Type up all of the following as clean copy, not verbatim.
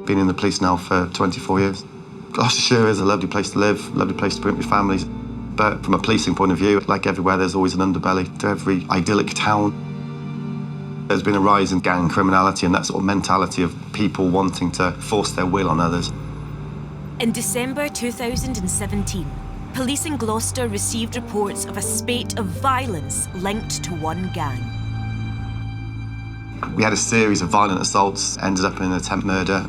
Been in the police now for 24 years. Gloucestershire is a lovely place to live, lovely place to bring up your families. But from a policing point of view, like everywhere, there's always an underbelly to every idyllic town. There's been a rise in gang criminality and that sort of mentality of people wanting to force their will on others. In December 2017, police in Gloucester received reports of a spate of violence linked to one gang. We had a series of violent assaults, ended up in an attempt murder.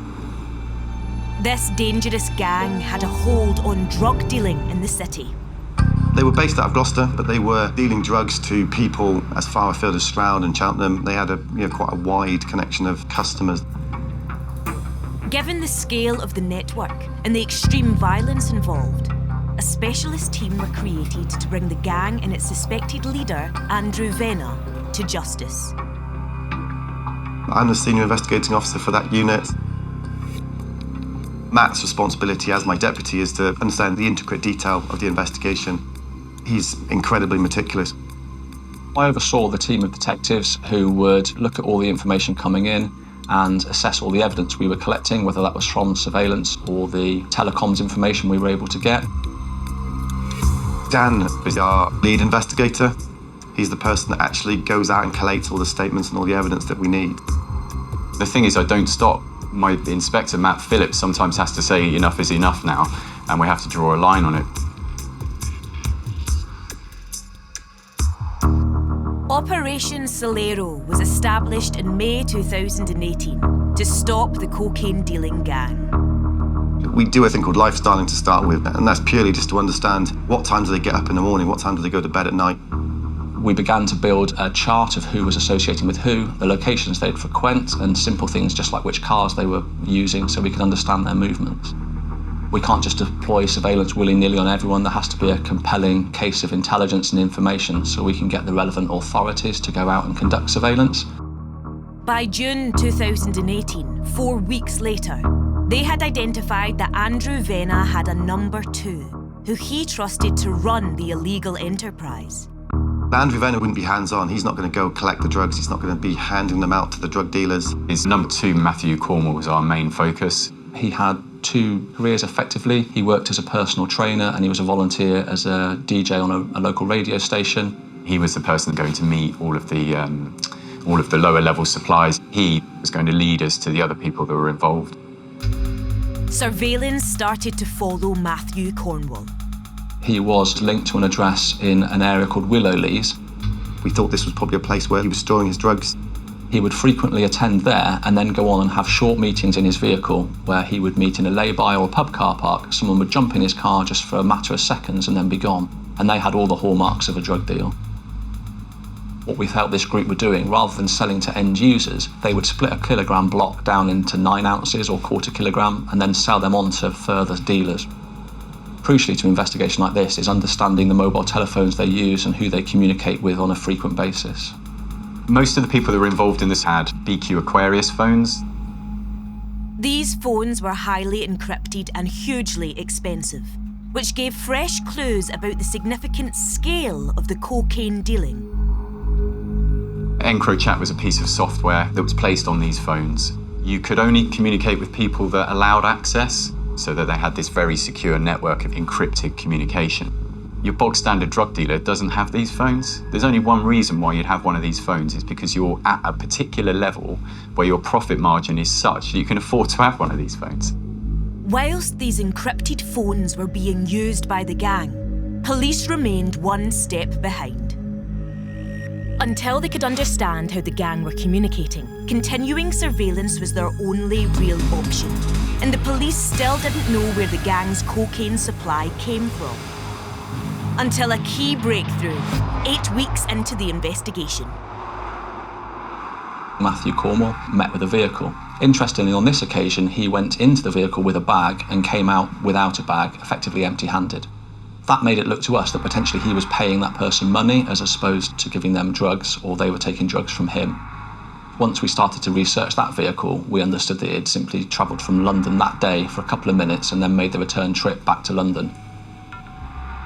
This dangerous gang had a hold on drug dealing in the city. They were based out of Gloucester, but they were dealing drugs to people as far afield as Stroud and Cheltenham. They had quite a wide connection of customers. Given the scale of the network and the extreme violence involved, a specialist team were created to bring the gang and its suspected leader, Andrew Venner, to justice. I'm the senior investigating officer for that unit. Matt's responsibility as my deputy is to understand the intricate detail of the investigation. He's incredibly meticulous. I oversaw the team of detectives who would look at all the information coming in and assess all the evidence we were collecting, whether that was from surveillance or the telecoms information we were able to get. Dan is our lead investigator. He's the person that actually goes out and collates all the statements and all the evidence that we need. The thing is, I don't stop. My inspector, Matt Phillips, sometimes has to say enough is enough now, and we have to draw a line on it. Operation Solero was established in May 2018 to stop the cocaine-dealing gang. We do a thing called lifestyling to start with, and that's purely just to understand what time do they get up in the morning, what time do they go to bed at night. We began to build a chart of who was associating with who, the locations they'd frequent, and simple things just like which cars they were using so we could understand their movements. We can't just deploy surveillance willy-nilly on everyone. There has to be a compelling case of intelligence and information so we can get the relevant authorities to go out and conduct surveillance. By June 2018, 4 weeks later, they had identified that Andrew Venner had a number two, who he trusted to run the illegal enterprise. Andrew Venner wouldn't be hands-on. He's not going to go collect the drugs. He's not going to be handing them out to the drug dealers. His number two, Matthew Cornwall, was our main focus. He had two careers effectively. He worked as a personal trainer and he was a volunteer as a DJ on a local radio station. He was the person going to meet all of the lower level supplies. He was going to lead us to the other people that were involved. Surveillance started to follow Matthew Cornwall. He was linked to an address in an area called Willowleys. We thought this was probably a place where he was storing his drugs. He would frequently attend there and then go on and have short meetings in his vehicle where he would meet in a lay-by or a pub car park. Someone would jump in his car just for a matter of seconds and then be gone. And they had all the hallmarks of a drug deal. What we felt this group were doing, rather than selling to end users, they would split a kilogram block down into 9 ounces or quarter kilogram and then sell them on to further dealers. Crucially to an investigation like this is understanding the mobile telephones they use and who they communicate with on a frequent basis. Most of the people that were involved in this had BQ Aquarius phones. These phones were highly encrypted and hugely expensive, which gave fresh clues about the significant scale of the cocaine dealing. EncroChat was a piece of software that was placed on these phones. You could only communicate with people that allowed access, so that they had this very secure network of encrypted communication. Your bog standard drug dealer doesn't have these phones. There's only one reason why you'd have one of these phones, is because you're at a particular level where your profit margin is such that you can afford to have one of these phones. Whilst these encrypted phones were being used by the gang, police remained one step behind. Until they could understand how the gang were communicating, continuing surveillance was their only real option, and the police still didn't know where the gang's cocaine supply came from. Until a key breakthrough, 8 weeks into the investigation. Matthew Cornwall met with a vehicle. Interestingly, on this occasion, he went into the vehicle with a bag and came out without a bag, effectively empty-handed. That made it look to us that potentially he was paying that person money as opposed to giving them drugs, or they were taking drugs from him. Once we started to research that vehicle, we understood that it had simply travelled from London that day for a couple of minutes and then made the return trip back to London.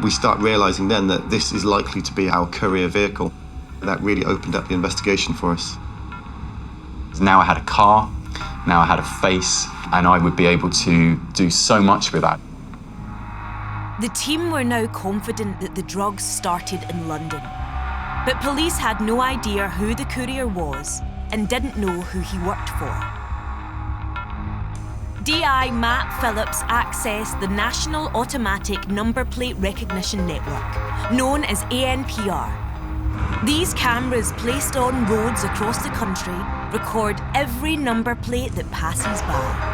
We start realising then that this is likely to be our courier vehicle. That really opened up the investigation for us. Now I had a car, Now I had a face, and I would be able to do so much with that. The team were now confident that the drugs started in London. But police had no idea who the courier was and didn't know who he worked for. DI Matt Phillips accessed the National Automatic Number Plate Recognition Network, known as ANPR. These cameras placed on roads across the country record every number plate that passes by.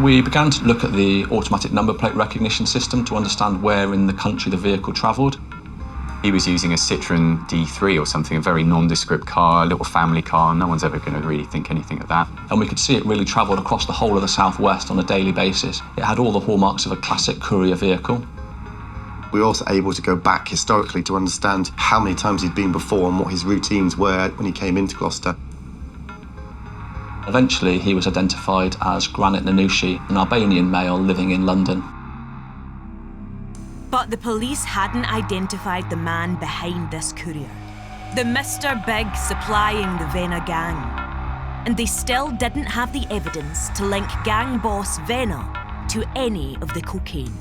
We began to look at the automatic number plate recognition system to understand where in the country the vehicle travelled. He was using a Citroën D3 or something, a very nondescript car, a little family car. No one's ever going to really think anything of that. And we could see it really travelled across the whole of the southwest on a daily basis. It had all the hallmarks of a classic courier vehicle. We were also able to go back historically to understand how many times he'd been before and what his routines were when he came into Gloucester. Eventually, he was identified as Granit Nanushi, an Albanian male living in London. But the police hadn't identified the man behind this courier, the Mr. Big supplying the Vena gang. And they still didn't have the evidence to link gang boss Vena to any of the cocaine.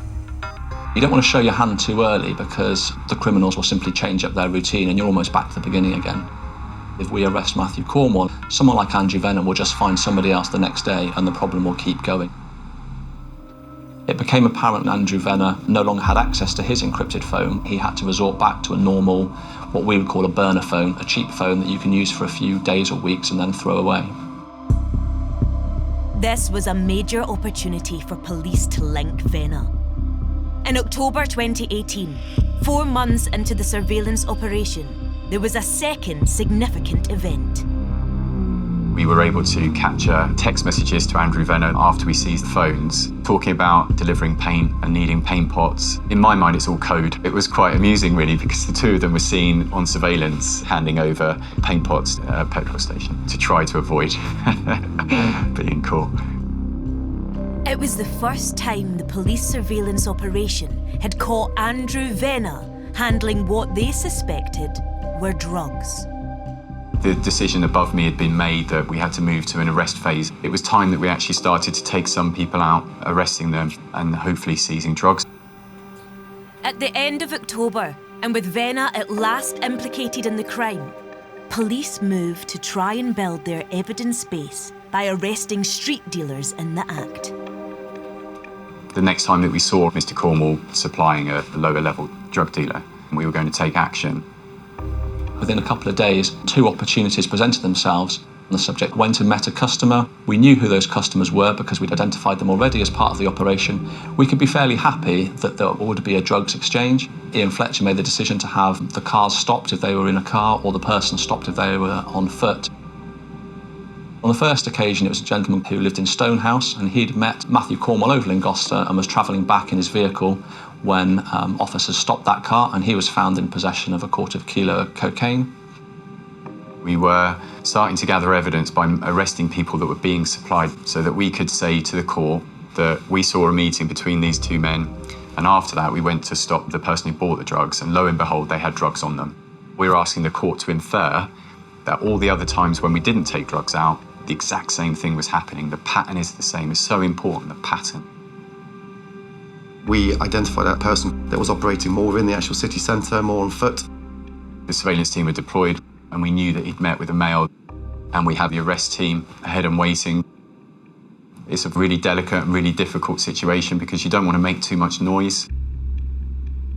You don't want to show your hand too early because the criminals will simply change up their routine and you're almost back to the beginning again. If we arrest Matthew Cornwall, someone like Andrew Vena will just find somebody else the next day and the problem will keep going. It became apparent Andrew Vena no longer had access to his encrypted phone. He had to resort back to a normal, what we would call a burner phone, a cheap phone that you can use for a few days or weeks and then throw away. This was a major opportunity for police to link Vena. In October 2018, 4 months into the surveillance operation, there was a second significant event. We were able to capture text messages to Andrew Vena after we seized the phones, talking about delivering paint and needing paint pots. In my mind, it's all code. It was quite amusing, really, because the two of them were seen on surveillance handing over paint pots at a petrol station to try to avoid being caught. It was the first time the police surveillance operation had caught Andrew Vena handling what they suspected were drugs. The decision above me had been made that we had to move to an arrest phase. It was time that we actually started to take some people out, arresting them and hopefully seizing drugs. At the end of October, and with Vena at last implicated in the crime, police moved to try and build their evidence base by arresting street dealers in the act. The next time that we saw Mr. Cornwall supplying a lower level drug dealer, we were going to take action. Within a couple of days, 2 opportunities presented themselves. The subject went and met a customer. We knew who those customers were because we'd identified them already as part of the operation. We could be fairly happy that there would be a drugs exchange. Ian Fletcher made the decision to have the cars stopped if they were in a car or the person stopped if they were on foot. On the first occasion, it was a gentleman who lived in Stonehouse, and he'd met Matthew Cornwall over in Gloucester and was travelling back in his vehicle when officers stopped that car, and he was found in possession of a $1/4 kilo of cocaine. We were starting to gather evidence by arresting people that were being supplied so that we could say to the court that we saw a meeting between these 2 men, and after that we went to stop the person who bought the drugs, and lo and behold, they had drugs on them. We were asking the court to infer that all the other times when we didn't take drugs out, the exact same thing was happening. The pattern is the same. It's so important, the pattern. We identified a person that was operating more in the actual city centre, more on foot. The surveillance team were deployed, and we knew that he'd met with a male, and we had the arrest team ahead and waiting. It's a really delicate and really difficult situation because you don't want to make too much noise.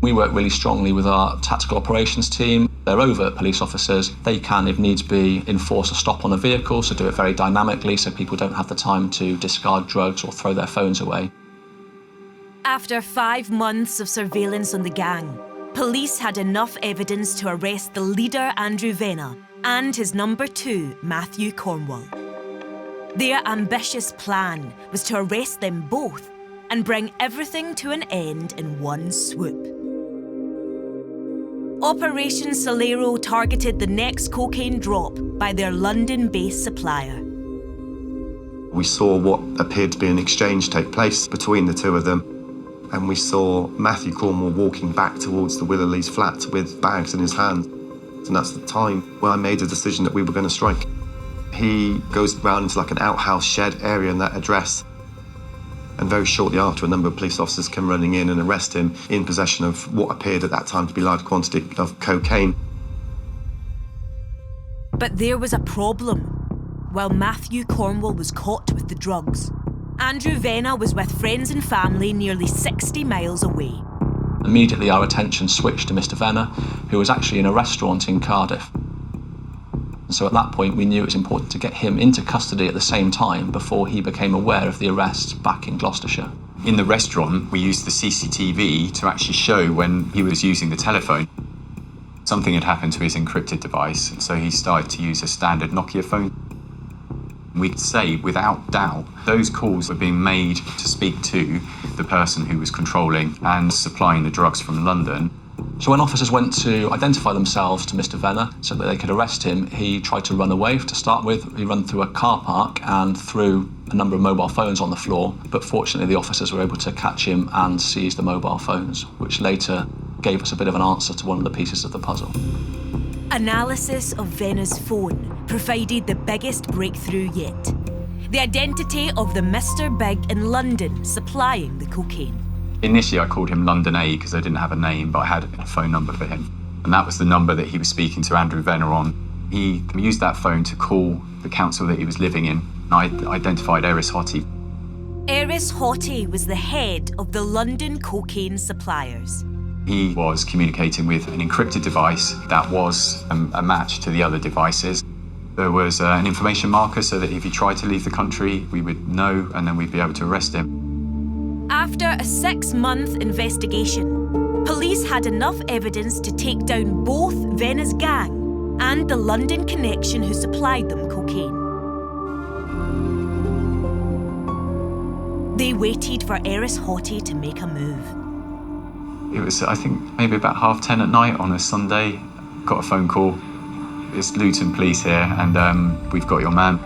We work really strongly with our tactical operations team. They're overt police officers. They can, if needs be, enforce a stop on a vehicle, so do it very dynamically so people don't have the time to discard drugs or throw their phones away. After 5 months of surveillance on the gang, police had enough evidence to arrest the leader Andrew Vena and his number 2, Matthew Cornwall. Their ambitious plan was to arrest them both and bring everything to an end in one swoop. Operation Solero targeted the next cocaine drop by their London-based supplier. We saw what appeared to be an exchange take place between the 2 of them, and we saw Matthew Cornwall walking back towards the Willerleys flat with bags in his hand. And that's the time when I made a decision that we were going to strike. He goes round into like an outhouse shed area in that address. And very shortly after, a number of police officers come running in and arrest him in possession of what appeared at that time to be a large quantity of cocaine. But there was a problem. While Matthew Cornwall was caught with the drugs, Andrew Venna was with friends and family nearly 60 miles away. Immediately our attention switched to Mr. Venna, who was actually in a restaurant in Cardiff. And so at that point we knew it was important to get him into custody at the same time before he became aware of the arrest back in Gloucestershire. In the restaurant, we used the CCTV to actually show when he was using the telephone. Something had happened to his encrypted device, so he started to use a standard Nokia phone. We could say, without doubt, those calls were being made to speak to the person who was controlling and supplying the drugs from London. So when officers went to identify themselves to Mr. Venna so that they could arrest him, he tried to run away to start with. He ran through a car park and threw a number of mobile phones on the floor, but fortunately the officers were able to catch him and seize the mobile phones, which later gave us a bit of an answer to one of the pieces of the puzzle. Analysis of Venna's phone provided the biggest breakthrough yet. The identity of the Mr. Big in London supplying the cocaine. Initially I called him London A because I didn't have a name, but I had a phone number for him. And that was the number that he was speaking to Andrew Venna on. He used that phone to call the council that he was living in. I identified Eris Hottie. Eris Hottie was the head of the London cocaine suppliers. He was communicating with an encrypted device that was a match to the other devices. There was an information marker so that if he tried to leave the country, we would know and then we'd be able to arrest him. After a 6-month investigation, police had enough evidence to take down both Venna's gang and the London connection who supplied them cocaine. They waited for Eris Hottie to make a move. It was, I think, maybe about 10:30 at night on a Sunday. Got a phone call. It's Luton Police here, and we've got your man.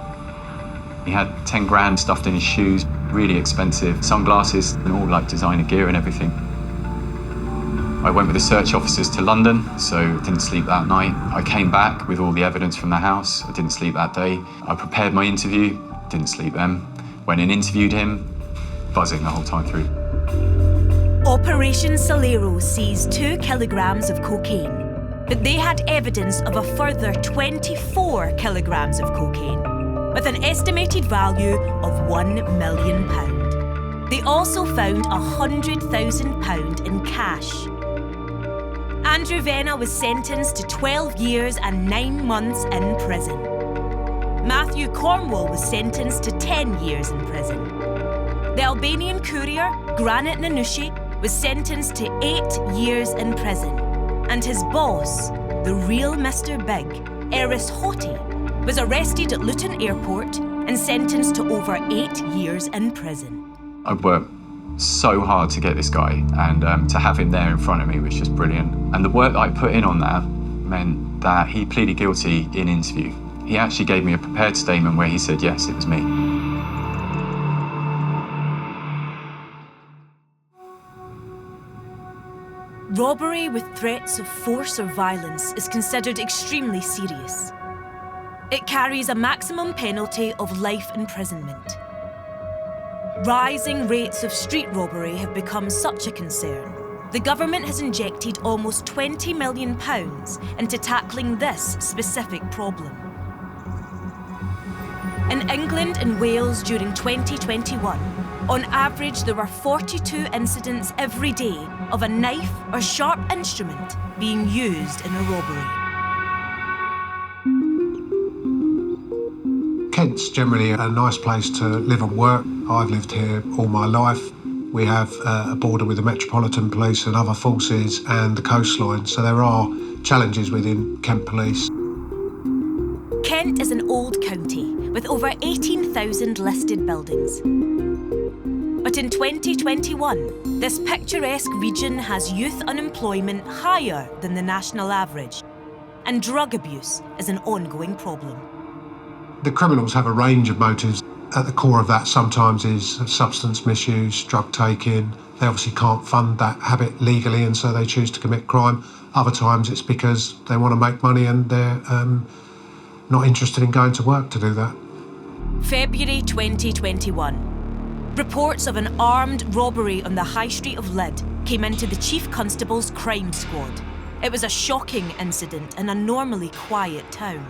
He had 10 grand stuffed in his shoes, really expensive sunglasses, and all like designer gear and everything. I went with the search officers to London, so didn't sleep that night. I came back with all the evidence from the house. I didn't sleep that day. I prepared my interview, didn't sleep then. Went and interviewed him, buzzing the whole time through. Operation Solero seized 2 kilograms of cocaine, but they had evidence of a further 24 kilograms of cocaine, with an estimated value of £1 million. They also found £100,000 in cash. Andrew Venna was sentenced to 12 years and 9 months in prison. Matthew Cornwall was sentenced to 10 years in prison. The Albanian courier, Granit Nanushi, was sentenced to 8 years in prison, and his boss, the real Mr. Big, Eris Hottie, was arrested at Luton Airport and sentenced to over 8 years in prison. I worked so hard to get this guy, and to have him there in front of me was just brilliant. And the work that I put in on that meant that he pleaded guilty in interview. He actually gave me a prepared statement where he said, yes, it was me. Robbery with threats of force or violence is considered extremely serious. It carries a maximum penalty of life imprisonment. Rising rates of street robbery have become such a concern. The government has injected almost £20 million into tackling this specific problem. In England and Wales during 2021, on average there were 42 incidents every day of a knife or sharp instrument being used in a robbery. Kent's generally a nice place to live and work. I've lived here all my life. We have a border with the Metropolitan Police and other forces and the coastline, so there are challenges within Kent Police. Kent is an old county with over 18,000 listed buildings. But in 2021, this picturesque region has youth unemployment higher than the national average, and drug abuse is an ongoing problem. The criminals have a range of motives. At the core of that sometimes is substance misuse, drug taking. They obviously can't fund that habit legally, and so they choose to commit crime. Other times it's because they want to make money and they're not interested in going to work to do that. February 2021. Reports of an armed robbery on the High Street of Lydd came into the Chief Constable's crime squad. It was a shocking incident in a normally quiet town.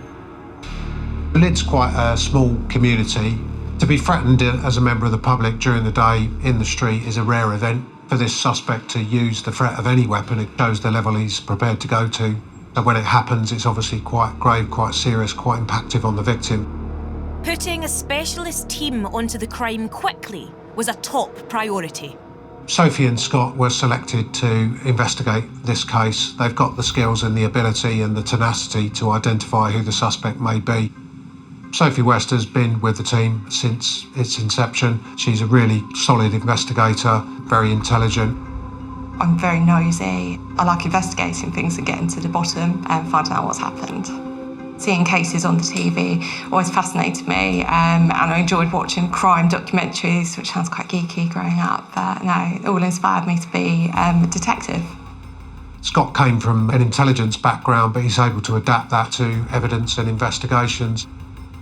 Lydd's quite a small community. To be threatened as a member of the public during the day in the street is a rare event. For this suspect to use the threat of any weapon, it shows the level he's prepared to go to. So when it happens, it's obviously quite grave, quite serious, quite impactful on the victim. Putting a specialist team onto the crime quickly was a top priority. Sophie and Scott were selected to investigate this case. They've got the skills and the ability and the tenacity to identify who the suspect may be. Sophie West has been with the team since its inception. She's a really solid investigator, very intelligent. I'm very nosy. I like investigating things and getting to the bottom and finding out what's happened. Seeing cases on the TV always fascinated me, and I enjoyed watching crime documentaries, which sounds quite geeky growing up, but no, it all inspired me to be a detective. Scott came from an intelligence background, but he's able to adapt that to evidence and investigations.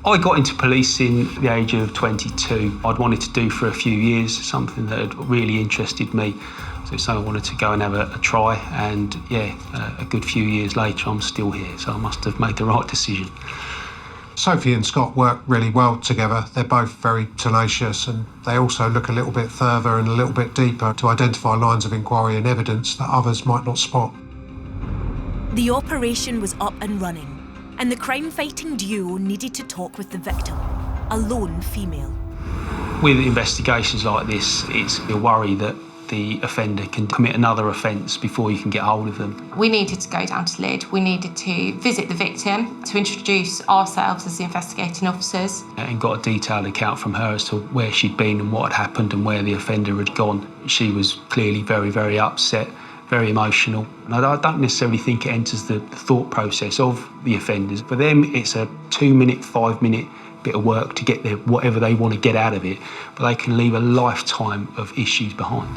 I got into policing at the age of 22. I'd wanted to do for a few years, something that had really interested me. So I wanted to go and have a try, and a good few years later I'm still here, so I must have made the right decision. Sophie and Scott work really well together. They're both very tenacious, and they also look a little bit further and a little bit deeper to identify lines of inquiry and evidence that others might not spot. The operation was up and running, and the crime-fighting duo needed to talk with the victim, a lone female. With investigations like this, it's a worry that the offender can commit another offence before you can get hold of them. We needed to go down to Lydd. We needed to visit the victim, to introduce ourselves as the investigating officers. And got a detailed account from her as to where she'd been and what had happened and where the offender had gone. She was clearly very, very upset, very emotional. And I don't necessarily think it enters the thought process of the offenders. For them, it's a 2-minute, 5-minute bit of work to get their whatever they want to get out of it, but they can leave a lifetime of issues behind.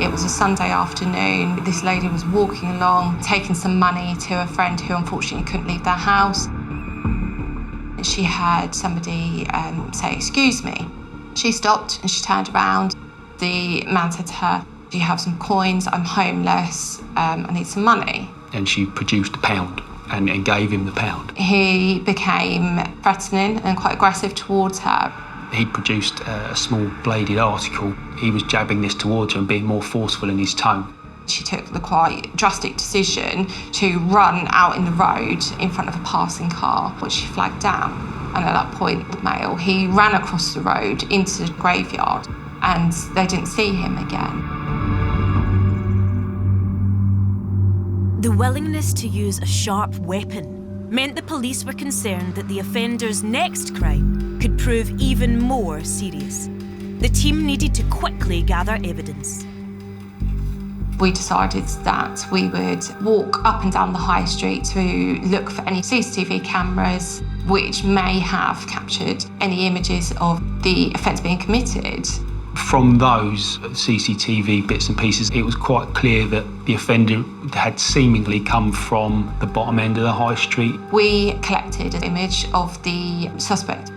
It was a Sunday afternoon. This lady was walking along, taking some money to a friend who unfortunately couldn't leave their house. She heard somebody say, "Excuse me." She stopped and she turned around. The man said to her, "Do you have some coins? I'm homeless, I need some money." And she produced £1 and gave him the £1. He became threatening and quite aggressive towards her. He produced a small bladed article. He was jabbing this towards her and being more forceful in his tone. She took the quite drastic decision to run out in the road in front of a passing car, which she flagged down. And at that point, the male, he ran across the road into the graveyard and they didn't see him again. The willingness to use a sharp weapon meant the police were concerned that the offender's next crime could prove even more serious. The team needed to quickly gather evidence. We decided that we would walk up and down the high street to look for any CCTV cameras which may have captured any images of the offence being committed. From those CCTV bits and pieces, it was quite clear that the offender had seemingly come from the bottom end of the high street. We collected an image of the suspect.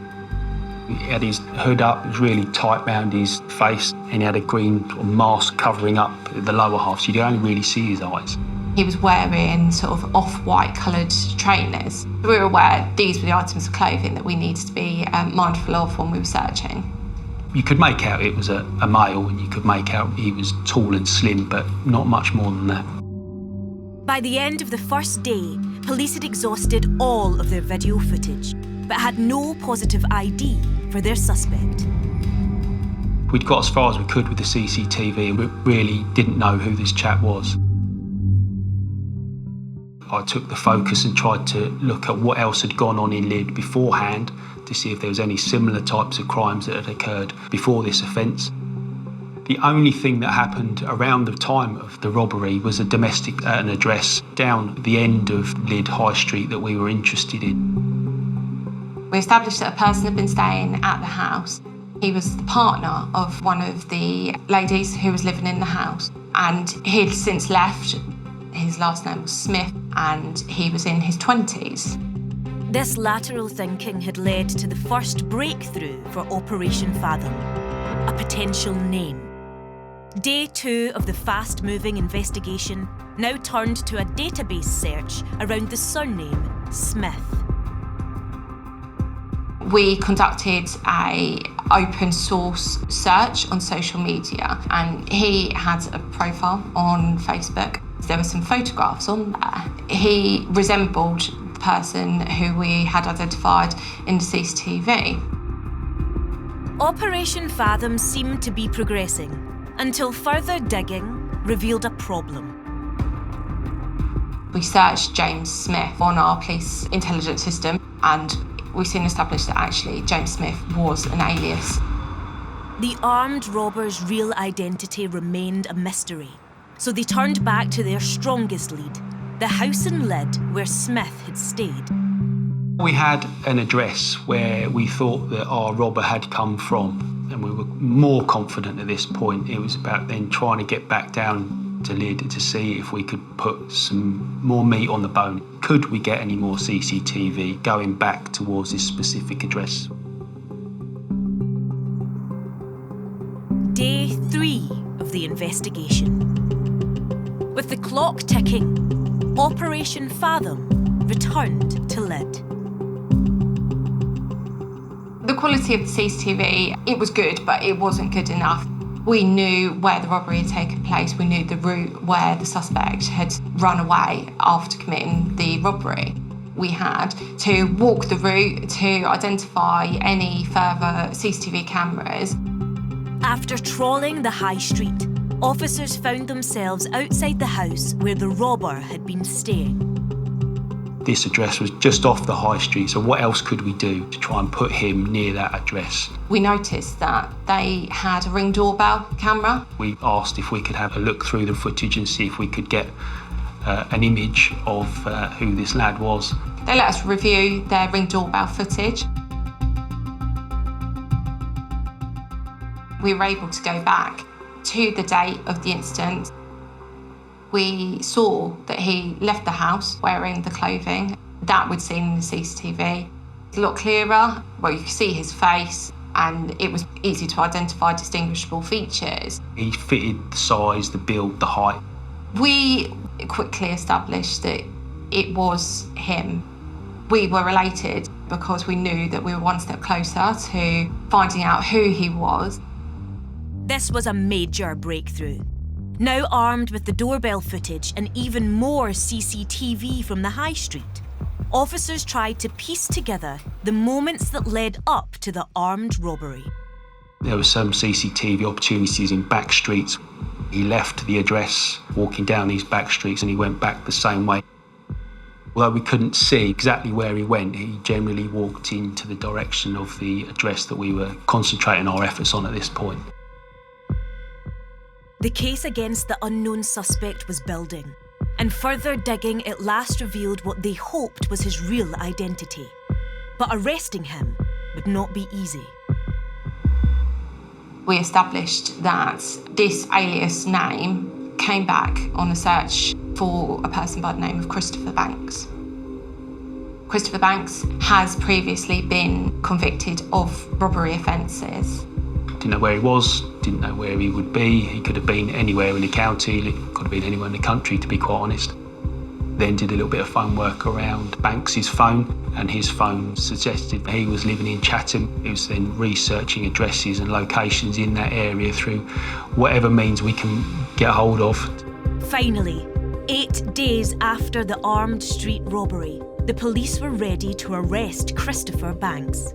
He had his hood up, it was really tight round his face, and he had a green sort of mask covering up the lower half, so you could only really see his eyes. He was wearing sort of off-white coloured trainers. We were aware these were the items of clothing that we needed to be mindful of when we were searching. You could make out it was a male, and you could make out he was tall and slim, but not much more than that. By the end of the first day, police had exhausted all of their video footage, but had no positive ID for their suspect. We'd got as far as we could with the CCTV, and we really didn't know who this chap was. I took the focus and tried to look at what else had gone on in Lydd beforehand to see if there was any similar types of crimes that had occurred before this offence. The only thing that happened around the time of the robbery was a domestic at an address down the end of Lydd High Street that we were interested in. We established that a person had been staying at the house. He was the partner of one of the ladies who was living in the house, and he had since left. His last name was Smith, and he was in his 20s. This lateral thinking had led to the first breakthrough for Operation Fathom, a potential name. Day 2 of the fast-moving investigation now turned to a database search around the surname Smith. We conducted an open source search on social media, and he had a profile on Facebook. There were some photographs on there. He resembled the person who we had identified in the CCTV. Operation Fathom seemed to be progressing until further digging revealed a problem. We searched James Smith on our police intelligence system, and we soon established that actually James Smith was an alias. The armed robber's real identity remained a mystery, so they turned back to their strongest lead, the house in Lydd where Smith had stayed. We had an address where we thought that our robber had come from, and we were more confident at this point. It was about then trying to get back down to Lydd to see if we could put some more meat on the bone. Could we get any more CCTV going back towards this specific address? Day 3 of the investigation. With the clock ticking, Operation Fathom returned to Lydd. The quality of the CCTV, it was good, but it wasn't good enough. We knew where the robbery had taken place. We knew the route where the suspect had run away after committing the robbery. We had to walk the route to identify any further CCTV cameras. After trawling the high street, officers found themselves outside the house where the robber had been staying. This address was just off the high street, so what else could we do to try and put him near that address? We noticed that they had a Ring doorbell camera. We asked if we could have a look through the footage and see if we could get an image of who this lad was. They let us review their Ring doorbell footage. We were able to go back to the date of the incident. We saw that he left the house wearing the clothing that we'd seen in the CCTV. It's a lot clearer. Well, you could see his face, and it was easy to identify distinguishable features. He fitted the size, the build, the height. We quickly established that it was him. We were elated because we knew that we were one step closer to finding out who he was. This was a major breakthrough. Now armed with the doorbell footage and even more CCTV from the high street, officers tried to piece together the moments that led up to the armed robbery. There were some CCTV opportunities in back streets. He left the address walking down these back streets and he went back the same way. Although we couldn't see exactly where he went, he generally walked into the direction of the address that we were concentrating our efforts on at this point. The case against the unknown suspect was building, and further digging at last revealed what they hoped was his real identity. But arresting him would not be easy. We established that this alias name came back on a search for a person by the name of Christopher Banks. Christopher Banks has previously been convicted of robbery offences. Didn't know where he was, didn't know where he would be. He could have been anywhere in the county, he could have been anywhere in the country, to be quite honest. Then did a little bit of phone work around Banks's phone, and his phone suggested he was living in Chatham. He was then researching addresses and locations in that area through whatever means we can get a hold of. Finally, 8 days after the armed street robbery, the police were ready to arrest Christopher Banks.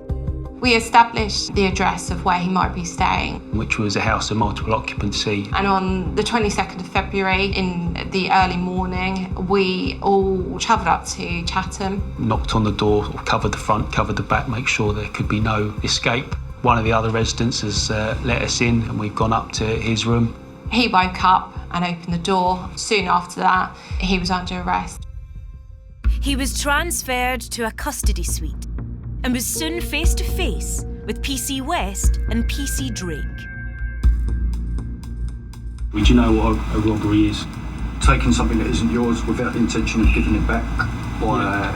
We established the address of where he might be staying, which was a house of multiple occupancy. And on the 22nd of February, in the early morning, we all travelled up to Chatham. Knocked on the door, covered the front, covered the back, make sure there could be no escape. One of the other residents has let us in, and we've gone up to his room. He woke up and opened the door. Soon after that, he was under arrest. He was transferred to a custody suite and was soon face to face with PC West and PC Drake. Do you know what a robbery is? Taking something that isn't yours without the intention of giving it back by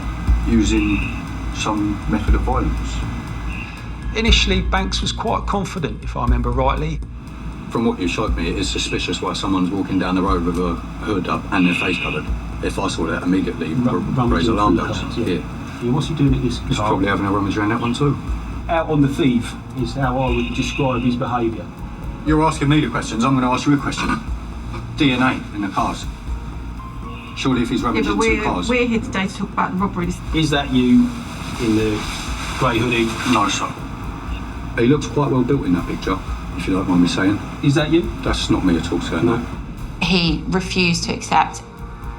using some method of violence? Initially, Banks was quite confident, if I remember rightly. From what you showed me, it is suspicious why someone's walking down the road with a hood up and their face covered. If I saw that, immediately raise alarm bells. Yeah. What's he doing at this He's probably having a rummage around that one too. Out on the thief is how I would describe his behaviour. You're asking me the questions, I'm going to ask you a question. DNA in the cars. Surely if he's rummaged in two cars... We're here today to talk about the robberies. Is that you in the grey hoodie? No, sir. He looks quite well built in that picture, if you don't mind me saying. Is that you? That's not me at all, sir, no. He refused to accept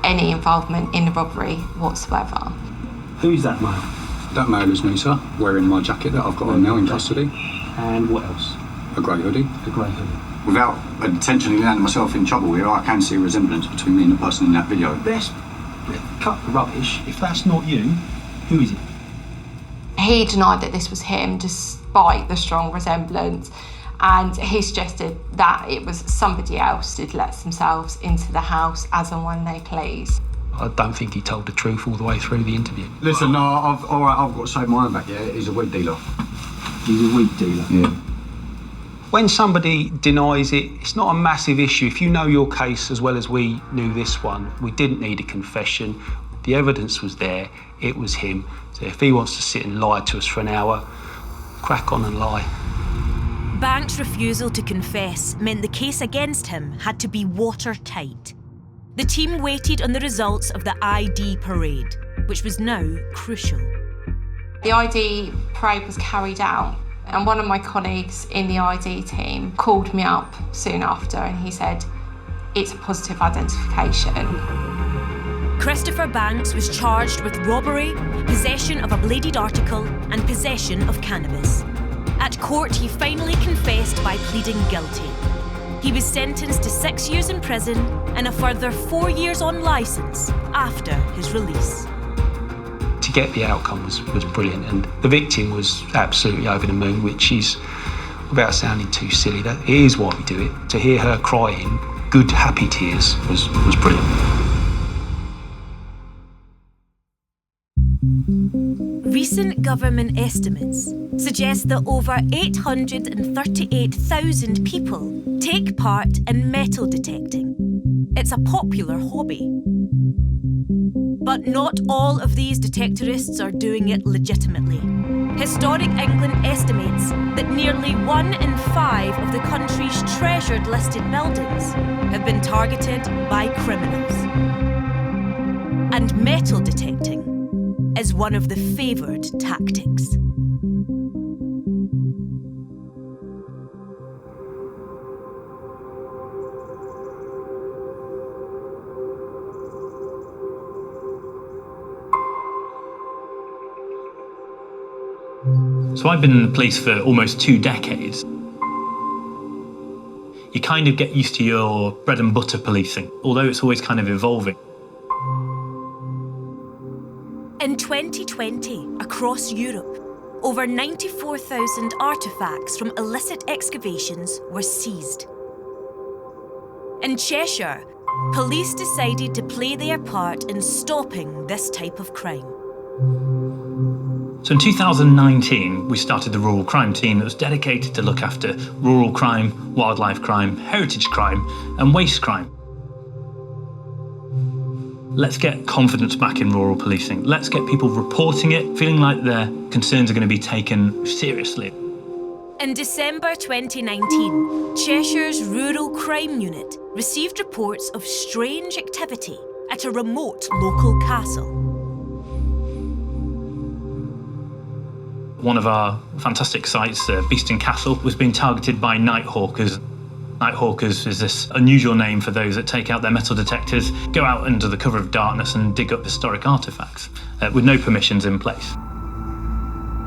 any involvement in the robbery whatsoever. Who is that male? That male is me, sir, wearing my jacket that I've got on now in custody. And what else? A grey hoodie. A grey hoodie. Without intentionally landing myself in trouble here, I can see a resemblance between me and the person in that video. Let's cut the rubbish. If that's not you, who is it? He denied that this was him despite the strong resemblance, and he suggested that it was somebody else who'd let themselves into the house as and when they please. I don't think he told the truth all the way through the interview. Listen, no, I've got to say my own back, yeah? He's a weed dealer. He's a weed dealer? Yeah. When somebody denies it, it's not a massive issue. If you know your case as well as we knew this one, we didn't need a confession. The evidence was there, it was him. So if he wants to sit and lie to us for an hour, crack on and lie. Banks' refusal to confess meant the case against him had to be watertight. The team waited on the results of the ID parade, which was now crucial. The ID parade was carried out, and one of my colleagues in the ID team called me up soon after and he said, it's a positive identification. Christopher Banks was charged with robbery, possession of a bladed article, and possession of cannabis. At court, he finally confessed by pleading guilty. He was sentenced to 6 years in prison and a further 4 years on licence after his release. To get the outcome was brilliant, and the victim was absolutely over the moon, which is, without sounding too silly, that it is why we do it. To hear her crying, good, happy tears was brilliant. Recent government estimates suggest that over 838,000 people take part in metal detecting. It's a popular hobby. But not all of these detectorists are doing it legitimately. Historic England estimates that nearly 1 in 5 of the country's treasured listed buildings have been targeted by criminals. And metal detecting is one of the favoured tactics. So I've been in the police for almost 2 decades. You kind of get used to your bread and butter policing, although it's always kind of evolving. In 2020, across Europe, over 94,000 artefacts from illicit excavations were seized. In Cheshire, police decided to play their part in stopping this type of crime. So in 2019, we started the rural crime team that was dedicated to look after rural crime, wildlife crime, heritage crime, and waste crime. Let's get confidence back in rural policing. Let's get people reporting it, feeling like their concerns are going to be taken seriously. In December 2019, Cheshire's Rural Crime Unit received reports of strange activity at a remote local castle. One of our fantastic sites, Beeston Castle, was being targeted by nighthawkers. Nighthawkers is this unusual name for those that take out their metal detectors, go out under the cover of darkness and dig up historic artefacts with no permissions in place.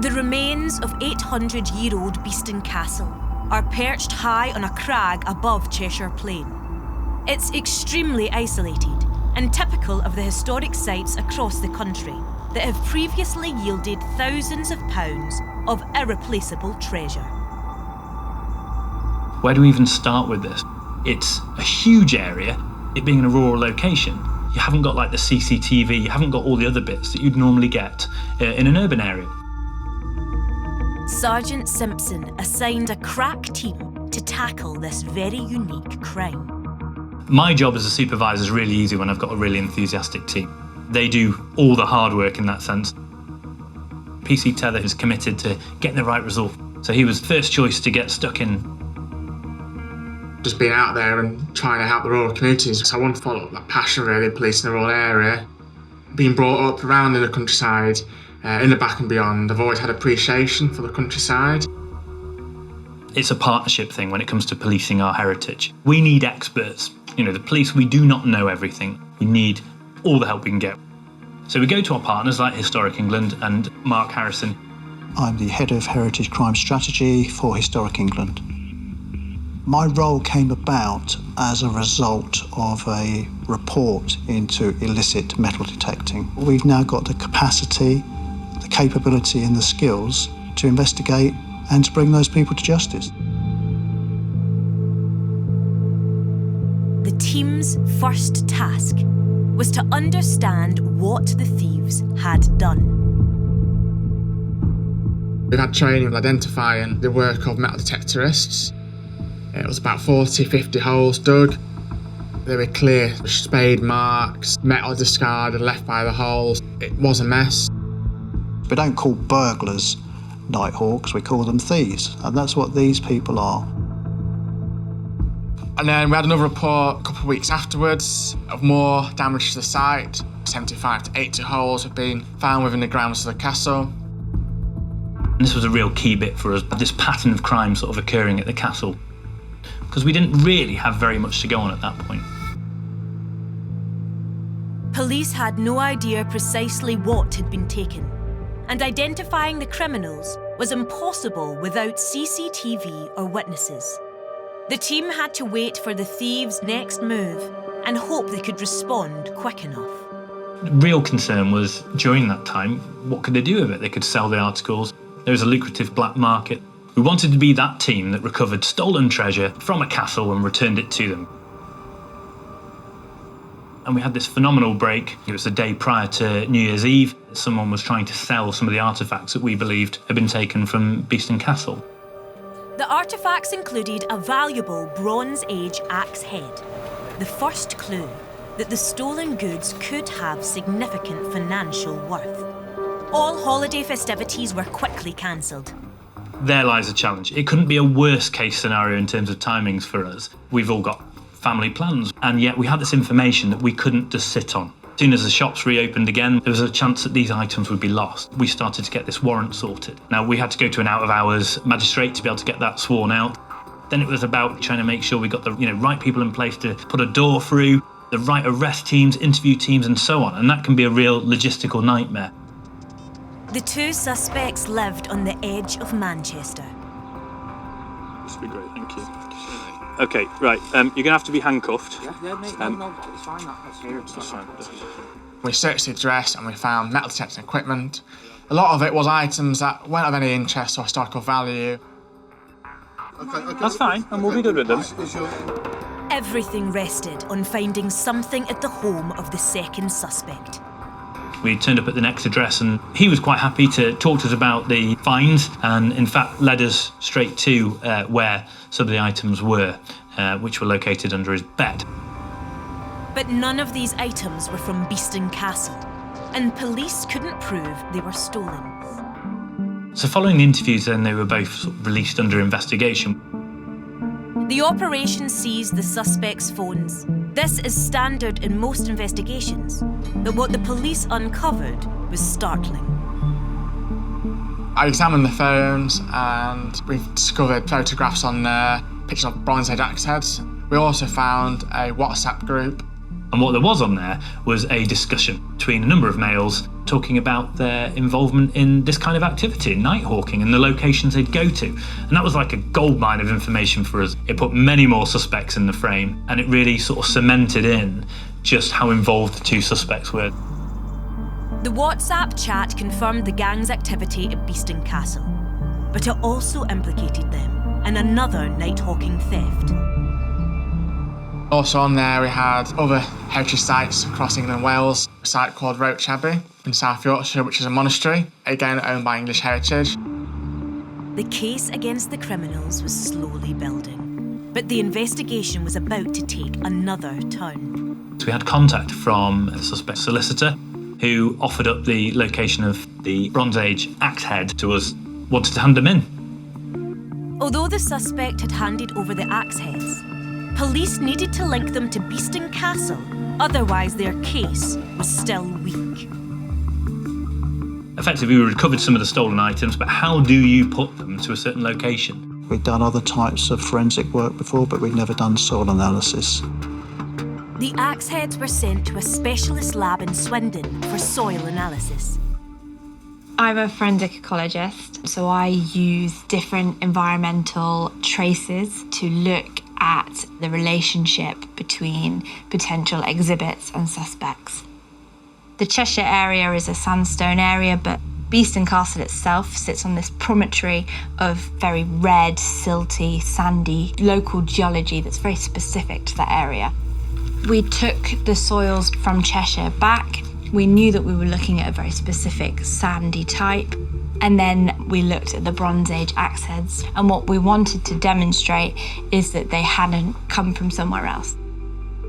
The remains of 800-year-old Beeston Castle are perched high on a crag above Cheshire Plain. It's extremely isolated and typical of the historic sites across the country that have previously yielded thousands of pounds of irreplaceable treasure. Where do we even start with this? It's a huge area, it being in a rural location. You haven't got like the CCTV, you haven't got all the other bits that you'd normally get in an urban area. Sergeant Simpson assigned a crack team to tackle this very unique crime. My job as a supervisor is really easy when I've got a really enthusiastic team. They do all the hard work in that sense. PC Tether is committed to getting the right result, so he was first choice to get stuck in. Just being out there and trying to help the rural communities, so I want to follow that passion really, policing the rural area. Being brought up around in the countryside, in the back and beyond, I've always had appreciation for the countryside. It's a partnership thing when it comes to policing our heritage. We need experts. You know, the police, we do not know everything. We need all the help we can get. So we go to our partners like Historic England and Mark Harrison. I'm the head of Heritage Crime Strategy for Historic England. My role came about as a result of a report into illicit metal detecting. We've now got the capacity, the capability and the skills to investigate and to bring those people to justice. The team's first task was to understand what the thieves had done. We've had training of identifying the work of metal detectorists. It was about 40, 50 holes dug. They were clear spade marks, metal discarded, left by the holes. It was a mess. We don't call burglars Nighthawks, we call them thieves, and that's what these people are. And then we had another report a couple of weeks afterwards of more damage to the site. 75 to 80 holes have been found within the grounds of the castle. And this was a real key bit for us, this pattern of crime sort of occurring at the castle, because we didn't really have very much to go on at that point. Police had no idea precisely what had been taken, and identifying the criminals was impossible without CCTV or witnesses. The team had to wait for the thieves' next move and hope they could respond quick enough. The real concern was, during that time, what could they do with it? They could sell the articles. There was a lucrative black market. We wanted to be that team that recovered stolen treasure from a castle and returned it to them. And we had this phenomenal break. It was the day prior to New Year's Eve. Someone was trying to sell some of the artefacts that we believed had been taken from Beeston Castle. The artefacts included a valuable Bronze Age axe head, the first clue that the stolen goods could have significant financial worth. All holiday festivities were quickly cancelled. There lies a challenge. It couldn't be a worst case scenario in terms of timings for us. We've all got family plans, and yet we had this information that we couldn't just sit on. As soon as the shops reopened again, there was a chance that these items would be lost. We started to get this warrant sorted. Now, we had to go to an out-of-hours magistrate to be able to get that sworn out. Then it was about trying to make sure we got the right people in place to put a door through, the right arrest teams, interview teams, and so on. And that can be a real logistical nightmare. The two suspects lived on the edge of Manchester. This would be great, thank you. Okay, right, you're going to have to be handcuffed. Yeah, mate, no, it's fine, that's here. That's fine. We searched the address and we found metal detecting equipment. A lot of it was items that weren't of any interest or historical value. Okay. That's fine, and we'll be good with them. Everything rested on finding something at the home of the second suspect. We turned up at the next address and he was quite happy to talk to us about the finds, and in fact led us straight to where some of the items were, which were located under his bed. But none of these items were from Beeston Castle, and police couldn't prove they were stolen. So following the interviews then, they were both sort of released under investigation. The operation seized the suspects' phones. This is standard in most investigations, but what the police uncovered was startling. I examined the phones and we've discovered photographs on there, pictures of Bronze Age axe heads. We also found a WhatsApp group. And what there was on there was a discussion between a number of males talking about their involvement in this kind of activity, night hawking, and the locations they'd go to. And that was like a goldmine of information for us. It put many more suspects in the frame, and it really sort of cemented in just how involved the two suspects were. The WhatsApp chat confirmed the gang's activity at Beeston Castle, but it also implicated them in another night hawking theft. Also on there we had other heritage sites across England and Wales, a site called Roach Abbey. in South Yorkshire, which is a monastery, again owned by English Heritage. The case against the criminals was slowly building, but the investigation was about to take another turn. So we had contact from a suspect solicitor who offered up the location of the Bronze Age axe head to us, wanted to hand them in. Although the suspect had handed over the axe heads, police needed to link them to Beeston Castle, otherwise their case was still weak. Effectively, we recovered some of the stolen items, but how do you put them to a certain location? We'd done other types of forensic work before, but we'd never done soil analysis. The axe heads were sent to a specialist lab in Swindon for soil analysis. I'm a forensic ecologist, so I use different environmental traces to look at the relationship between potential exhibits and suspects. The Cheshire area is a sandstone area, but Beeston Castle itself sits on this promontory of very red, silty, sandy local geology that's very specific to that area. We took the soils from Cheshire back. We knew that we were looking at a very specific sandy type. And then we looked at the Bronze Age axe heads. And what we wanted to demonstrate is that they hadn't come from somewhere else.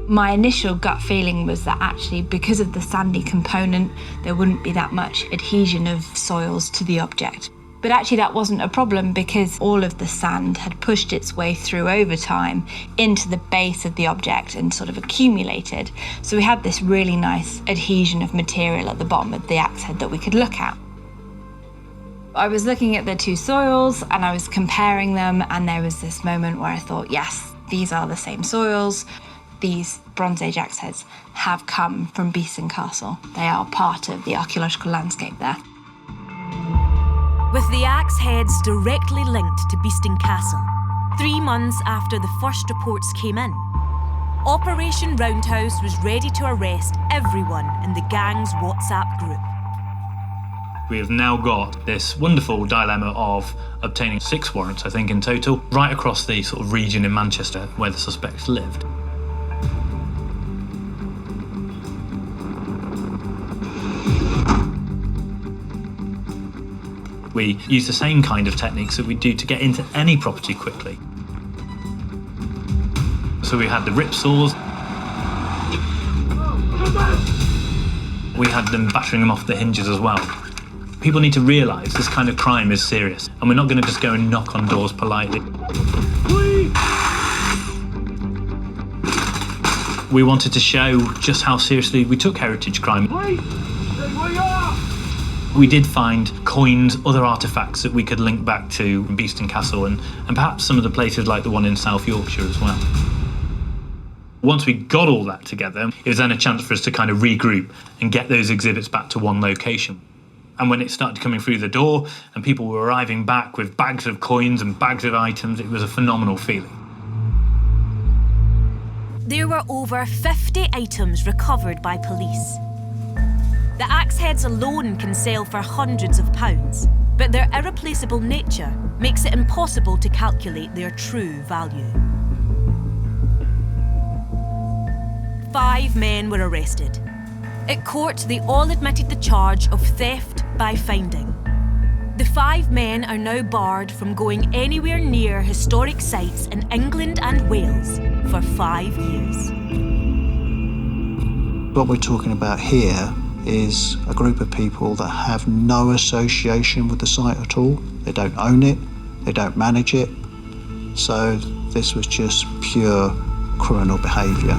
My initial gut feeling was that actually, because of the sandy component, there wouldn't be that much adhesion of soils to the object. But actually that wasn't a problem because all of the sand had pushed its way through over time into the base of the object and sort of accumulated. So we had this really nice adhesion of material at the bottom of the axe head that we could look at. I was looking at the two soils and I was comparing them, and there was this moment where I thought, yes, these are the same soils. These Bronze Age axe heads have come from Beeston Castle. They are part of the archaeological landscape there. With the axe heads directly linked to Beeston Castle, 3 months after the first reports came in, Operation Roundhouse was ready to arrest everyone in the gang's WhatsApp group. We have now got this wonderful dilemma of obtaining 6 warrants, I think, in total, right across the sort of region in Manchester where the suspects lived. We use the same kind of techniques that we do to get into any property quickly. So we had the rip saws. We had them battering them off the hinges as well. People need to realise this kind of crime is serious, and we're not going to just go and knock on doors politely. We wanted to show just how seriously we took heritage crime. We did find coins, other artefacts that we could link back to Beeston Castle and perhaps some of the places like the one in South Yorkshire as well. Once we got all that together, it was then a chance for us to kind of regroup and get those exhibits back to one location. And when it started coming through the door and people were arriving back with bags of coins and bags of items, it was a phenomenal feeling. There were over 50 items recovered by police. The axe heads alone can sell for hundreds of pounds, but their irreplaceable nature makes it impossible to calculate their true value. 5 men were arrested. At court, they all admitted the charge of theft by finding. The 5 men are now barred from going anywhere near historic sites in England and Wales for 5 years. What we're talking about here is a group of people that have no association with the site at all. They don't own it, they don't manage it. So this was just pure criminal behaviour.